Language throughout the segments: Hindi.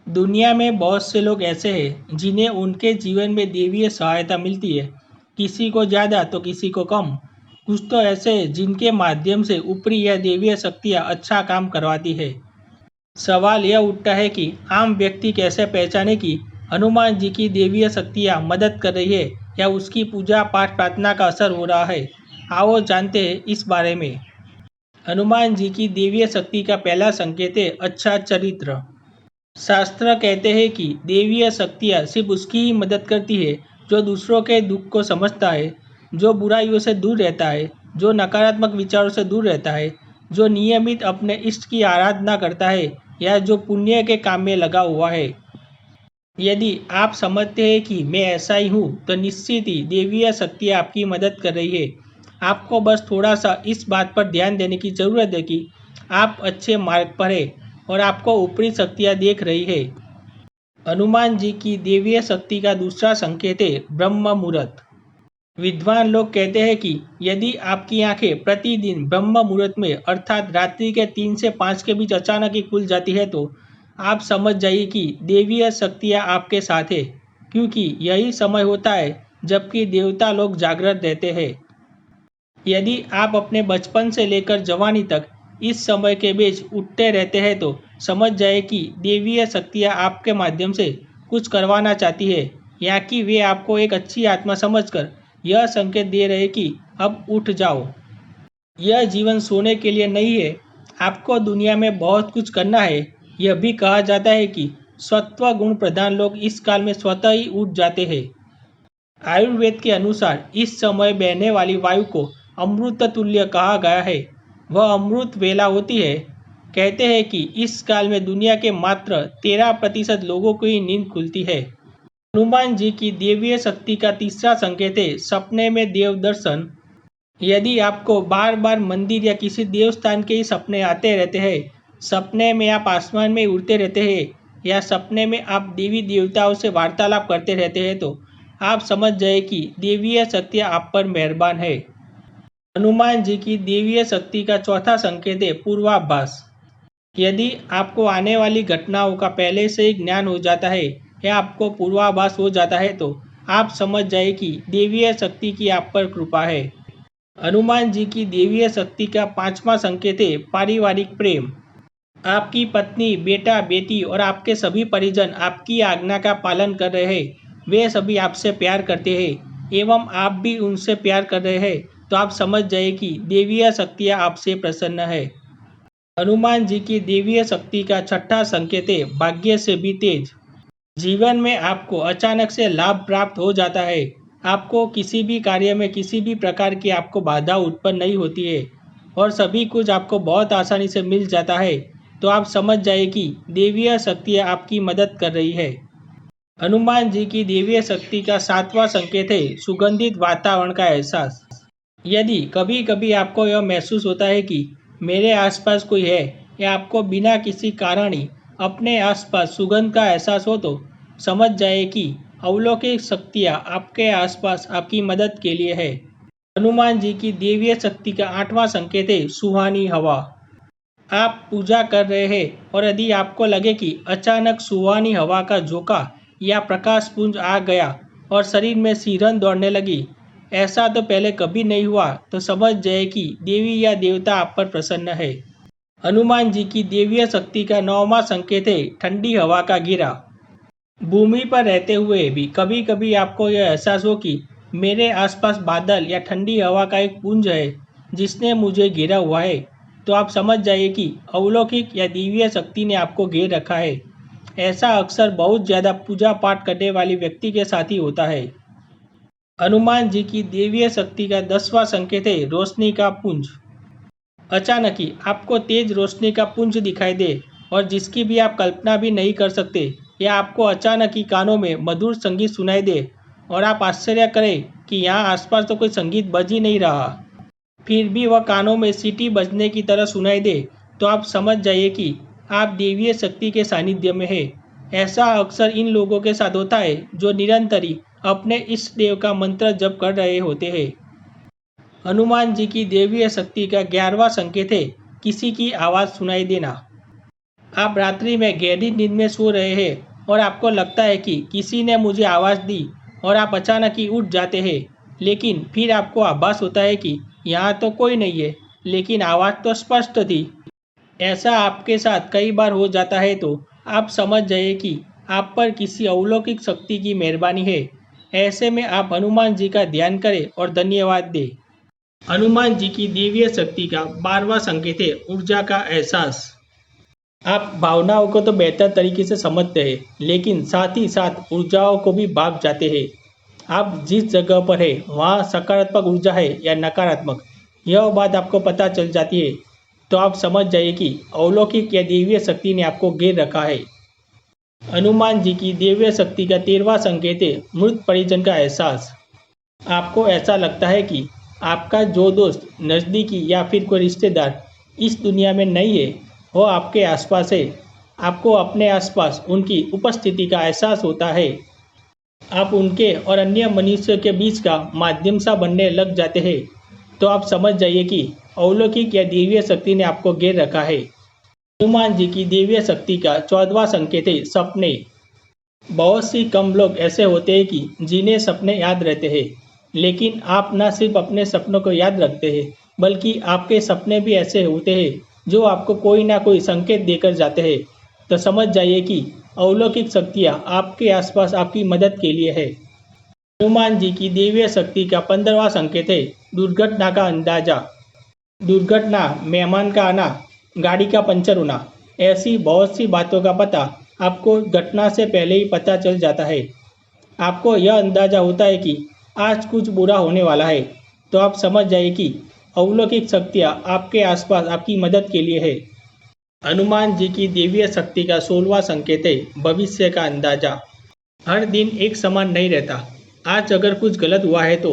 दुनिया में बहुत से लोग ऐसे हैं जिन्हें उनके जीवन में देवीय सहायता मिलती है। किसी को ज़्यादा तो किसी को कम। कुछ तो ऐसे हैं जिनके माध्यम से ऊपरी या देवीय शक्तियाँ अच्छा काम करवाती है। सवाल यह उठता है कि आम व्यक्ति कैसे पहचाने कि हनुमान जी की देवीय शक्तियाँ मदद कर रही है या उसकी पूजा पाठ प्रार्थना का असर हो रहा है। आओ जानते हैं इस बारे में। हनुमान जी की देवीय शक्ति का पहला संकेत है अच्छा चरित्र। शास्त्र कहते हैं कि देवीय शक्तियाँ सिर्फ उसकी ही मदद करती है जो दूसरों के दुख को समझता है, जो बुराइयों से दूर रहता है, जो नकारात्मक विचारों से दूर रहता है, जो नियमित अपने इष्ट की आराधना करता है या जो पुण्य के काम में लगा हुआ है। यदि आप समझते हैं कि मैं ऐसा ही हूँ तो निश्चित ही देवीय शक्तियाँ आपकी मदद कर रही है। आपको बस थोड़ा सा इस बात पर ध्यान देने की ज़रूरत है कि आप अच्छे मार्ग पर हैं और आपको ऊपरी शक्तियाँ देख रही है। हनुमान जी की देवीय शक्ति का दूसरा संकेत है ब्रह्म मुहूर्त। विद्वान लोग कहते हैं कि यदि आपकी आंखें प्रतिदिन ब्रह्म मुहूर्त में अर्थात रात्रि के 3 से 5 के बीच अचानक ही खुल जाती है तो आप समझ जाइए कि देवीय शक्तियाँ आपके साथ है, क्योंकि यही समय होता है जबकि देवता लोग जागृत रहते हैं। यदि आप अपने बचपन से लेकर जवानी तक इस समय के बीच उठते रहते हैं तो समझ जाए कि देवीय शक्तियाँ आपके माध्यम से कुछ करवाना चाहती है या कि वे आपको एक अच्छी आत्मा समझकर यह संकेत दे रहे कि अब उठ जाओ। यह जीवन सोने के लिए नहीं है। आपको दुनिया में बहुत कुछ करना है। यह भी कहा जाता है कि सत्व गुण प्रधान लोग इस काल में स्वतः ही उठ जाते हैं। आयुर्वेद के अनुसार इस समय बहने वाली वायु को अमृत तुल्य कहा गया है। वह अमृत वेला होती है। कहते हैं कि इस काल में दुनिया के मात्र 13% लोगों को ही नींद खुलती है। हनुमान जी की देवीय शक्ति का तीसरा संकेत है सपने में देव दर्शन। यदि आपको बार बार मंदिर या किसी देवस्थान के ही सपने आते रहते हैं, सपने में आप आसमान में उड़ते रहते हैं या सपने में आप देवी देवताओं से वार्तालाप करते रहते हैं तो आप समझ जाए कि देवीय शक्तियाँ आप पर मेहरबान है। हनुमान जी की देवीय शक्ति का चौथा संकेत है पूर्वाभास। यदि आपको आने वाली घटनाओं का पहले से ही ज्ञान हो जाता है या आपको पूर्वाभास हो जाता है तो आप समझ जाए कि देवीय शक्ति की आप पर कृपा है। हनुमान जी की देवीय शक्ति का पांचवा संकेत है पारिवारिक प्रेम। आपकी पत्नी, बेटा, बेटी और आपके सभी परिजन आपकी आज्ञा का पालन कर रहे हैं। वे सभी आपसे प्यार करते हैं एवं आप भी उनसे प्यार कर रहे हैं तो आप समझ जाए कि देवीय शक्तियाँ आपसे प्रसन्न है। हनुमान जी की देवीय शक्ति का छठा संकेत है भाग्य से भी तेज। जीवन में आपको अचानक से लाभ प्राप्त हो जाता है। आपको किसी भी कार्य में किसी भी प्रकार की आपको बाधा उत्पन्न नहीं होती है और सभी कुछ आपको बहुत आसानी से मिल जाता है तो आप समझ जाए कि देवीय शक्तियाँ आपकी मदद कर रही है। हनुमान जी की देवीय शक्ति का सातवां संकेत है सुगंधित वातावरण का एहसास। यदि कभी कभी आपको यह महसूस होता है कि मेरे आसपास कोई है या आपको बिना किसी कारण ही अपने आसपास सुगंध का एहसास हो तो समझ जाए कि अलौकिक शक्तियाँ आपके आसपास आपकी मदद के लिए है। हनुमान जी की देवीय शक्ति का आठवां संकेत है सुहानी हवा। आप पूजा कर रहे हैं और यदि आपको लगे कि अचानक सुहानी हवा का झोंका या प्रकाश पुंज आ गया और शरीर में सिरन दौड़ने लगी, ऐसा तो पहले कभी नहीं हुआ तो समझ जाए कि देवी या देवता आप पर प्रसन्न है। हनुमान जी की देवीय शक्ति का नौवां संकेत है ठंडी हवा का गिरा। भूमि पर रहते हुए भी कभी कभी आपको यह एहसास हो कि मेरे आसपास बादल या ठंडी हवा का एक पुंज है जिसने मुझे घेरा हुआ है तो आप समझ जाइए कि अलौकिक या दिव्य शक्ति ने आपको घेर रखा है। ऐसा अक्सर बहुत ज़्यादा पूजा पाठ करने वाले व्यक्ति के साथ ही होता है। हनुमान जी की देवीय शक्ति का 10वां संकेत है रोशनी का पुंज। अचानक ही आपको तेज रोशनी का पुंज दिखाई दे और जिसकी भी आप कल्पना भी नहीं कर सकते या आपको अचानक ही कानों में मधुर संगीत सुनाई दे और आप आश्चर्य करें कि यहाँ आसपास तो कोई संगीत बज ही नहीं रहा, फिर भी वह कानों में सीटी बजने की तरह सुनाई दे तो आप समझ जाइए कि आप देवीय शक्ति के सानिध्य में है। ऐसा अक्सर इन लोगों के साथ होता है जो निरंतर ही अपने इष्ट देव का मंत्र जप कर रहे होते हैं। हनुमान जी की देवीय शक्ति का 11वां संकेत है किसी की आवाज़ सुनाई देना। आप रात्रि में गहरी नींद में सो रहे हैं और आपको लगता है कि किसी ने मुझे आवाज़ दी और आप अचानक ही उठ जाते हैं, लेकिन फिर आपको आभास होता है कि यहाँ तो कोई नहीं है, लेकिन आवाज़ तो स्पष्ट थी। ऐसा आपके साथ कई बार हो जाता है तो आप समझ जाइए कि आप पर किसी अलौकिक शक्ति की मेहरबानी है। ऐसे में आप हनुमान जी का ध्यान करें और धन्यवाद दें। हनुमान जी की दिव्य शक्ति का 12वां संकेत है ऊर्जा का एहसास। आप भावनाओं को तो बेहतर तरीके से समझते हैं, लेकिन साथ ही साथ ऊर्जाओं को भी भाग जाते हैं। आप जिस जगह पर है वहाँ सकारात्मक ऊर्जा है या नकारात्मक, यह बात आपको पता चल जाती है तो आप समझ जाइए कि अलौकिक या दिव्य शक्ति ने आपको घेर रखा है। हनुमान जी की दिव्य शक्ति का 13वां संकेत है मृत परिजन का एहसास। आपको ऐसा लगता है कि आपका जो दोस्त, नज़दीकी या फिर कोई रिश्तेदार इस दुनिया में नहीं है, वो आपके आसपास है। आपको अपने आसपास उनकी उपस्थिति का एहसास होता है। आप उनके और अन्य मनुष्यों के बीच का माध्यम सा बनने लग जाते हैं तो आप समझ जाइए कि अलौकिक या दिव्य शक्ति ने आपको घेर रखा है। हनुमान जी की दिव्य शक्ति का 14वां संकेत है सपने। बहुत सी कम लोग ऐसे होते हैं कि जिन्हें सपने याद रहते हैं, लेकिन आप न सिर्फ अपने सपनों को याद रखते हैं, बल्कि आपके सपने भी ऐसे होते हैं जो आपको कोई ना कोई संकेत देकर जाते हैं। तो समझ जाइए कि अलौकिक शक्तियाँ आपके आसपास आपकी मदद के लिए है। हनुमान जी की दिव्य शक्ति का 15वां संकेत है दुर्घटना का अंदाजा। दुर्घटना, मेहमान का आना, गाड़ी का पंचर होना, ऐसी बहुत सी बातों का पता आपको घटना से पहले ही पता चल जाता है। आपको यह अंदाजा होता है कि आज कुछ बुरा होने वाला है, तो आप समझ जाइए कि अलौकिक शक्तियाँ आपके आसपास आपकी मदद के लिए है। हनुमान जी की दिव्य शक्ति का 16वां संकेत है भविष्य का अंदाजा। हर दिन एक समान नहीं रहता। आज अगर कुछ गलत हुआ है तो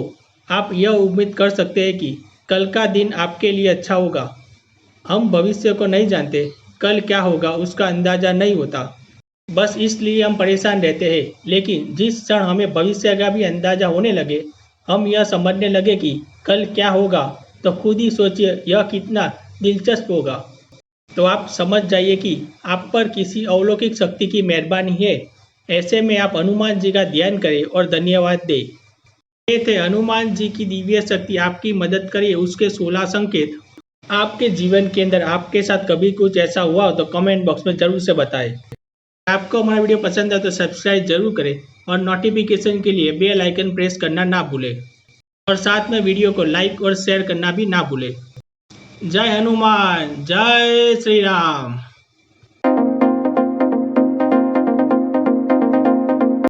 आप यह उम्मीद कर सकते हैं कि कल का दिन आपके लिए अच्छा होगा। हम भविष्य को नहीं जानते, कल क्या होगा उसका अंदाजा नहीं होता। बस इसलिए हम परेशान रहते हैं, लेकिन जिस क्षण हमें भविष्य का भी अंदाजा होने लगे, हम यह समझने लगे कि कल क्या होगा, तो खुद ही सोचिए यह कितना दिलचस्प होगा। तो आप समझ जाइए कि आप पर किसी अलौकिक शक्ति की मेहरबानी है। ऐसे में आप हनुमान जी का ध्यान करें और धन्यवाद दें। ये थे हनुमान जी की दिव्य शक्ति आपकी मदद करे उसके 16 संकेत। आपके जीवन के अंदर आपके साथ कभी कुछ ऐसा हुआ हो तो कमेंट बॉक्स में जरूर से बताएं। आपको हमारा वीडियो पसंद है तो सब्सक्राइब जरूर करें और नोटिफिकेशन के लिए बेल आइकन प्रेस करना ना भूलें और साथ में वीडियो को लाइक और शेयर करना भी ना भूलें। जय हनुमान, जय श्री राम।